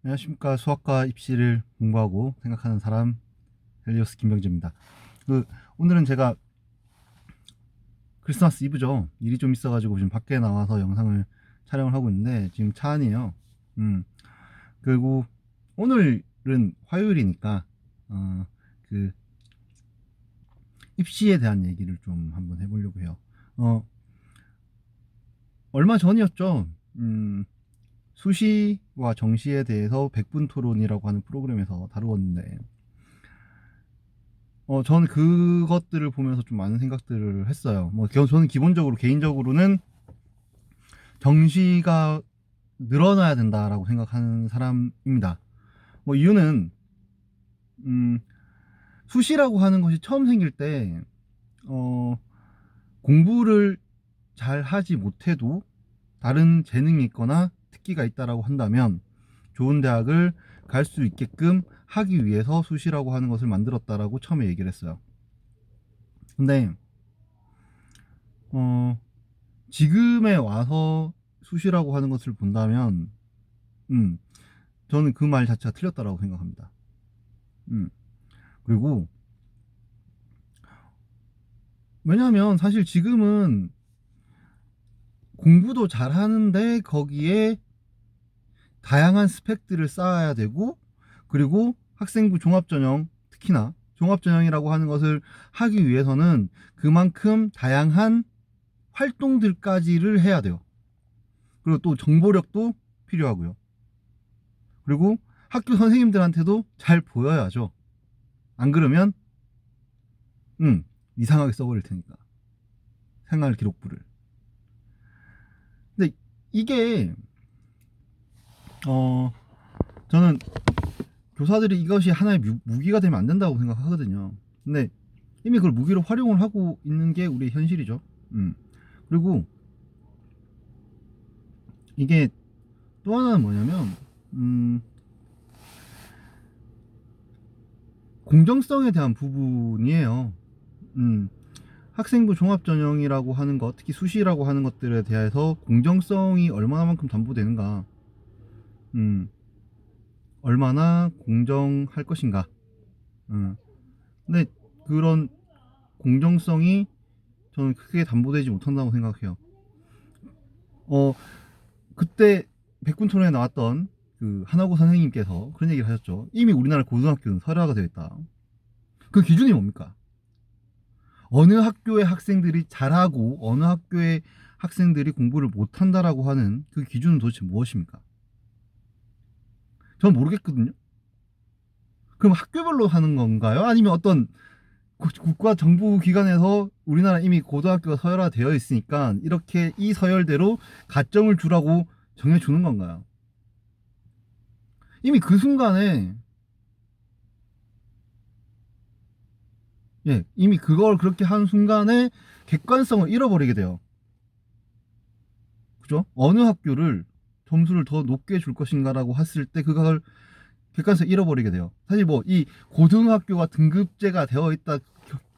안녕하십니까. 수학과 입시를 공부하고 생각하는 사람 헬리오스 김병재입니다. 오늘은 제가 크리스마스 이브죠. 일이 좀 있어가지고 지금 밖에 나와서 영상을 촬영을 하고 있는데 지금 차 안이에요. 그리고 오늘은 화요일이니까 그 입시에 대한 얘기를 좀 한번 해보려고 해요. 얼마 전이었죠. 수시와 정시에 대해서 백분 토론이라고 하는 프로그램에서 다루었는데 저는 그것들을 보면서 좀 많은 생각들을 했어요. 저는 기본적으로 개인적으로는 정시가 늘어나야 된다라고 생각하는 사람입니다. 이유는 음, 수시라고 하는 것이 처음 생길 때 공부를 잘 하지 못해도 다른 재능이 있거나 특기가 있다라고 한다면 좋은 대학을 갈 수 있게끔 하기 위해서 수시라고 하는 것을 만들었다라고 처음에 얘기를 했어요. 근데 지금에 와서 수시라고 하는 것을 본다면 저는 그 말 자체가 틀렸다라고 생각합니다. 그리고 왜냐하면 사실 지금은 공부도 잘하는데 거기에 다양한 스펙들을 쌓아야 되고, 그리고 학생부 종합전형, 특히나 종합전형이라고 하는 것을 하기 위해서는 그만큼 다양한 활동들까지를 해야 돼요. 그리고 또 정보력도 필요하고요. 그리고 학교 선생님들한테도 잘 보여야죠. 안 그러면 이상하게 써버릴 테니까, 생활 기록부를. 근데 이게 저는 교사들이 이것이 하나의 무기가 되면 안 된다고 생각하거든요. 근데 이미 그걸 무기로 활용을 하고 있는 게 우리의 현실이죠. 그리고 이게 또 하나는 뭐냐면 공정성에 대한 부분이에요. 학생부 종합전형이라고 하는 것, 특히 수시라고 하는 것들에 대해서 공정성이 얼마나만큼 담보되는가, 얼마나 공정할 것인가. 근데 그런 공정성이 저는 크게 담보되지 못한다고 생각해요. 그때 백분 토론에 나왔던 그 하나고 선생님께서 그런 얘기를 하셨죠. 이미 우리나라 고등학교는 서열화가 되어 있다. 그 기준이 뭡니까? 어느 학교의 학생들이 잘하고 어느 학교의 학생들이 공부를 못한다라고 하는 그 기준은 도대체 무엇입니까? 전 모르겠거든요. 그럼 학교별로 하는 건가요? 아니면 어떤 국가 정부 기관에서 우리나라 이미 고등학교가 서열화되어 있으니까 이렇게 이 서열대로 가점을 주라고 정해주는 건가요? 이미 그 순간에 이미 그걸 그렇게 한 순간에 객관성을 잃어버리게 돼요. 그죠? 어느 학교를 점수를 더 높게 줄 것인가라고 했을 때 그걸 객관성을 잃어버리게 돼요. 사실 이 고등학교가 등급제가 되어 있다,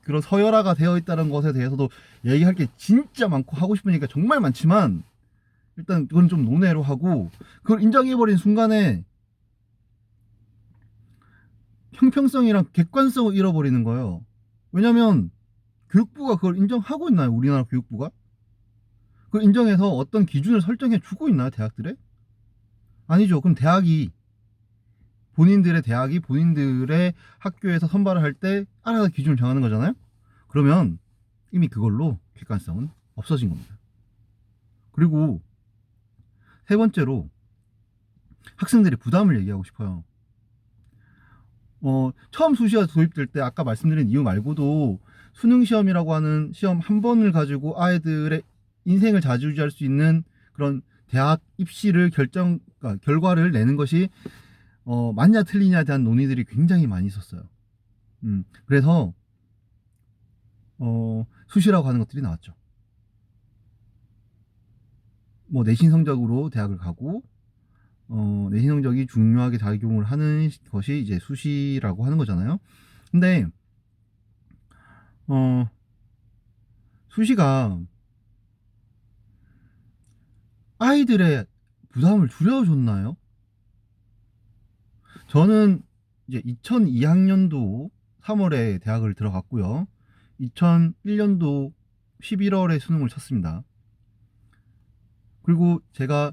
그런 서열화가 되어 있다는 것에 대해서도 얘기할 게 진짜 많고 하고 싶으니까 정말 많지만, 일단 그건 좀 논외로 하고, 그걸 인정해버린 순간에 형평성이랑 객관성을 잃어버리는 거예요. 왜냐면 교육부가 그걸 인정하고 있나요? 우리나라 교육부가 그걸 인정해서 어떤 기준을 설정해 주고 있나요? 대학들에? 아니죠. 그럼 본인들의 대학이 본인들의 학교에서 선발을 할 때 알아서 기준을 정하는 거잖아요. 그러면 이미 그걸로 객관성은 없어진 겁니다. 그리고 세 번째로 학생들의 부담을 얘기하고 싶어요. 처음 수시가 도입될 때 아까 말씀드린 이유 말고도 수능 시험이라고 하는 시험 한 번을 가지고 아이들의 인생을 좌지우지할 수 있는 그런 대학 입시를 결과를 내는 것이 맞냐 틀리냐에 대한 논의들이 굉장히 많이 있었어요. 그래서 수시라고 하는 것들이 나왔죠. 내신 성적으로 대학을 가고, 내신 성적이 중요하게 작용을 하는 것이 이제 수시라고 하는 거잖아요. 근데 수시가 아이들의 부담을 줄여줬나요? 저는 이제 2002학년도 3월에 대학을 들어갔고요. 2001년도 11월에 수능을 쳤습니다. 그리고 제가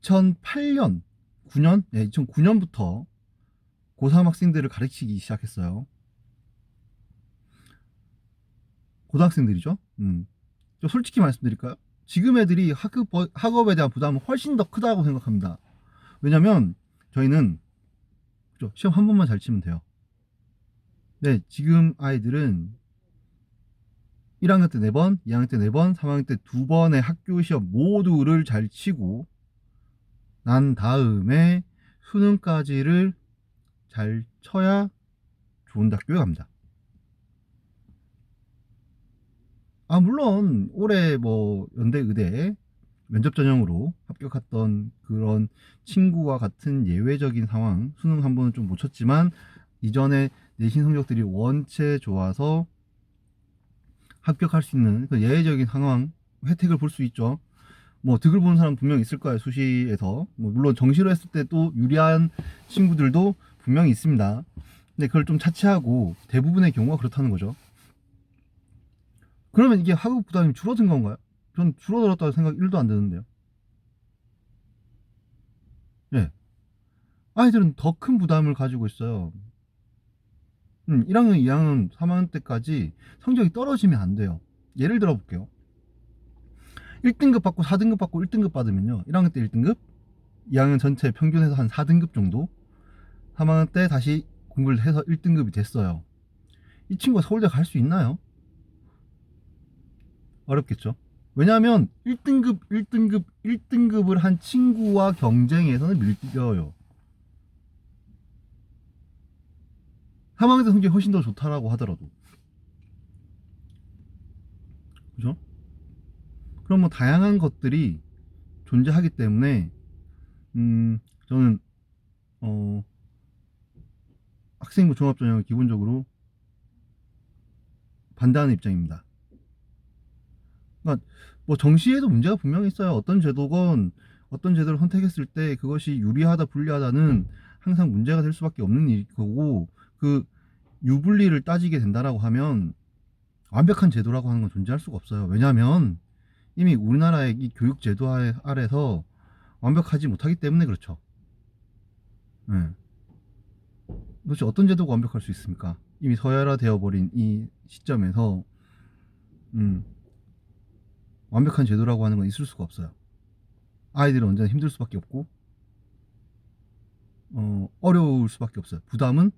2008년, 9년? 네, 2009년부터 고3 학생들을 가르치기 시작했어요. 고등학생들이죠. 저 솔직히 말씀드릴까요? 지금 애들이 학업에 대한 부담은 훨씬 더 크다고 생각합니다. 왜냐면 저희는 그죠? 시험 한 번만 잘 치면 돼요. 네, 지금 아이들은 1학년 때 4번, 2학년 때 4번, 3학년 때 2번의 학교 시험 모두를 잘 치고 난 다음에 수능까지를 잘 쳐야 좋은 대학교에 갑니다. 아, 물론 올해 뭐 연대 의대 면접 전형으로 합격했던 그런 친구와 같은 예외적인 상황, 수능 한 번은 좀 못 쳤지만 이전에 내신 성적들이 원체 좋아서 합격할 수 있는 그 예외적인 상황, 혜택을 볼 수 있죠. 뭐 득을 보는 사람 분명 있을 거예요. 수시에서 뭐 물론 정시로 했을 때 또 유리한 친구들도 분명히 있습니다. 근데 그걸 좀 차치하고 대부분의 경우가 그렇다는 거죠. 그러면 이게 학업 부담이 줄어든 건가요? 전 줄어들었다고 생각 1도 안 드는데요. 예. 아이들은 더 큰 부담을 가지고 있어요. 1학년, 2학년, 3학년 때까지 성적이 떨어지면 안 돼요. 예를 들어 볼게요. 1등급 받고 4등급 받고 1등급 받으면요. 1학년 때 1등급, 2학년 전체 평균해서 한 4등급 정도, 3학년 때 다시 공부를 해서 1등급이 됐어요. 이 친구가 서울대 갈 수 있나요? 어렵겠죠. 왜냐하면 1등급, 1등급, 1등급을 한 친구와 경쟁에서는 밀려요. 3학년 때 성적이 훨씬 더 좋다라고 하더라도. 그죠? 그럼 뭐 다양한 것들이 존재하기 때문에, 저는, 어, 학생부 종합전형을 기본적으로 반대하는 입장입니다. 그러니까 뭐 정시에도 문제가 분명히 있어요. 어떤 제도를 선택했을 때 그것이 유리하다 불리하다는 항상 문제가 될 수밖에 없는 일이고, 그 유불리를 따지게 된다라고 하면 완벽한 제도라고 하는 건 존재할 수가 없어요. 왜냐하면 이미 우리나라의 이 교육 제도 아래서 완벽하지 못하기 때문에 그렇죠. 네. 도대체 어떤 제도가 완벽할 수 있습니까? 이미 서열화되어 버린 이 시점에서 음, 완벽한 제도라고 하는 건 있을 수가 없어요. 아이들은 언제나 힘들 수밖에 없고 어려울 수밖에 없어요. 부담은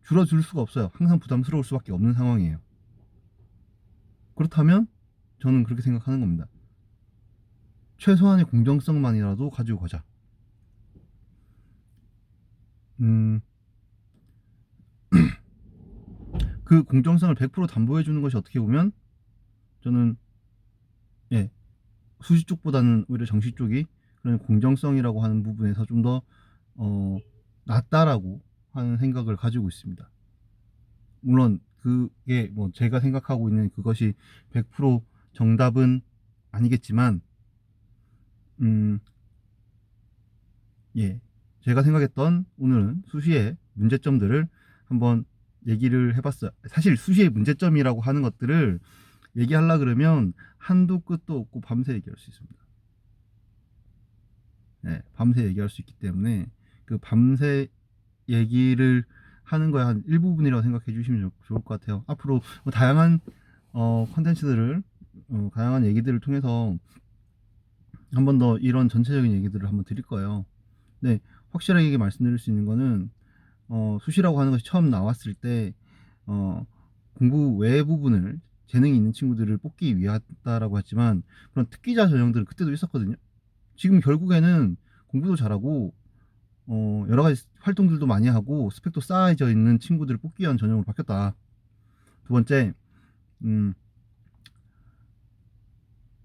줄어들 수가 없어요. 항상 부담스러울 수밖에 없는 상황이에요. 그렇다면 저는 그렇게 생각하는 겁니다. 최소한의 공정성만이라도 가지고 가자. 음, 그 공정성을 100% 담보해 주는 것이 어떻게 보면 저는 예, 수시 쪽보다는 오히려 정시 쪽이 그런 공정성이라고 하는 부분에서 좀 더 낫다라고 하는 생각을 가지고 있습니다. 물론 그게 뭐 제가 생각하고 있는 그것이 100% 정답은 아니겠지만 음, 예. 제가 생각했던 오늘은 수시의 문제점들을 한번 얘기를 해봤어요. 사실 수시의 문제점이라고 하는 것들을 얘기하려 그러면 한도 끝도 없고 밤새 얘기할 수 있습니다. 예, 밤새 얘기할 수 있기 때문에 그 밤새 얘기를 하는 거에 한 일부분이라고 생각해 주시면 좋을 것 같아요. 앞으로 뭐 다양한 컨텐츠들을 다양한 얘기들을 통해서 한 번 더 이런 전체적인 얘기들을 한번 드릴 거예요. 네, 확실하게 말씀드릴 수 있는 거는 수시라고 하는 것이 처음 나왔을 때 공부 외 부분을 재능이 있는 친구들을 뽑기 위하다라고 했지만 그런 특기자 전형들은 그때도 있었거든요. 지금 결국에는 공부도 잘하고 여러 가지 활동들도 많이 하고 스펙도 쌓여져 있는 친구들을 뽑기 위한 전형으로 바뀌었다. 두 번째, 음,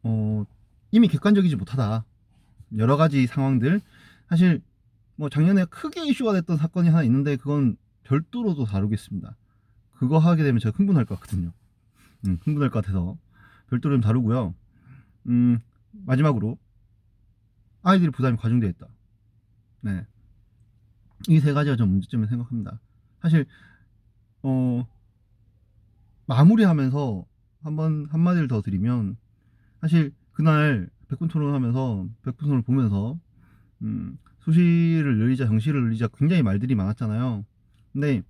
어, 이미 객관적이지 못하다. 여러 가지 상황들 사실 뭐 작년에 크게 이슈가 됐던 사건이 하나 있는데 그건 별도로도 다루겠습니다. 그거 하게 되면 제가 흥분할 것 같거든요. 흥분할 것 같아서 별도로 좀 다루고요. 마지막으로 아이들이 부담이 과중되어 있다. 네. 이 세 가지가 좀 문제점을 생각합니다. 사실 어 마무리하면서 한마디를 더 드리면, 사실 그날 백분 토론하면서 백분 토론을 보면서 수시를 늘리자 정시를 늘리자 굉장히 말들이 많았잖아요. 근데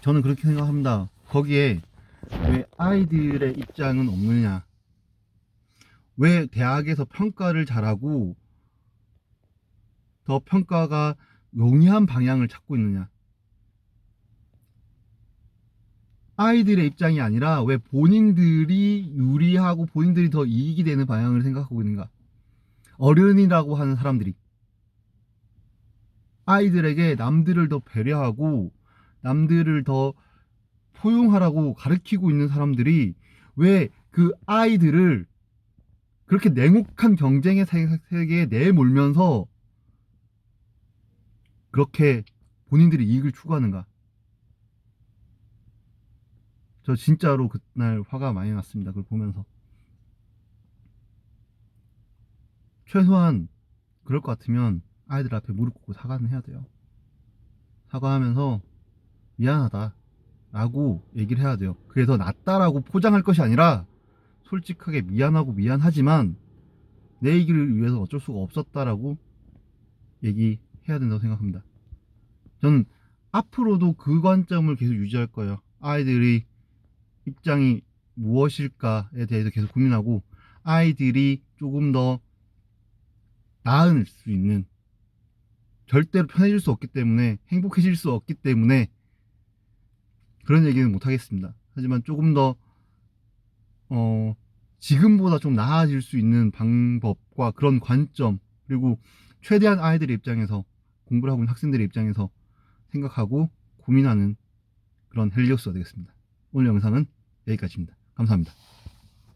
저는 그렇게 생각합니다. 거기에 왜 아이들의 입장은 없느냐, 왜 대학에서 평가를 잘하고 더 평가가 용이한 방향을 찾고 있느냐, 아이들의 입장이 아니라 왜 본인들이 유리하고 본인들이 더 이익이 되는 방향을 생각하고 있는가. 어른이라고 하는 사람들이 아이들에게 남들을 더 배려하고 남들을 더 포용하라고 가르치고 있는 사람들이 왜 그 아이들을 그렇게 냉혹한 경쟁의 세계에 내몰면서 그렇게 본인들이 이익을 추구하는가. 저 진짜로 그날 화가 많이 났습니다. 그걸 보면서. 최소한 그럴 것 같으면 아이들 앞에 무릎 꿇고 사과는 해야 돼요. 사과하면서 미안하다 라고 얘기를 해야 돼요. 그게 더 낫다라고 포장할 것이 아니라 솔직하게 미안하고 미안하지만 내 얘기를 위해서 어쩔 수가 없었다라고 얘기해야 된다고 생각합니다. 저는 앞으로도 그 관점을 계속 유지할 거예요. 아이들이 입장이 무엇일까에 대해서 계속 고민하고, 아이들이 조금 더 나을 수 있는, 절대로 편해질 수 없기 때문에, 행복해질 수 없기 때문에 그런 얘기는 못 하겠습니다. 하지만 조금 더 지금보다 좀 나아질 수 있는 방법과 그런 관점, 그리고 최대한 아이들의 입장에서, 공부를 하고 있는 학생들의 입장에서 생각하고 고민하는 그런 헬리오스가 되겠습니다. 오늘 영상은 여기까지입니다. 감사합니다.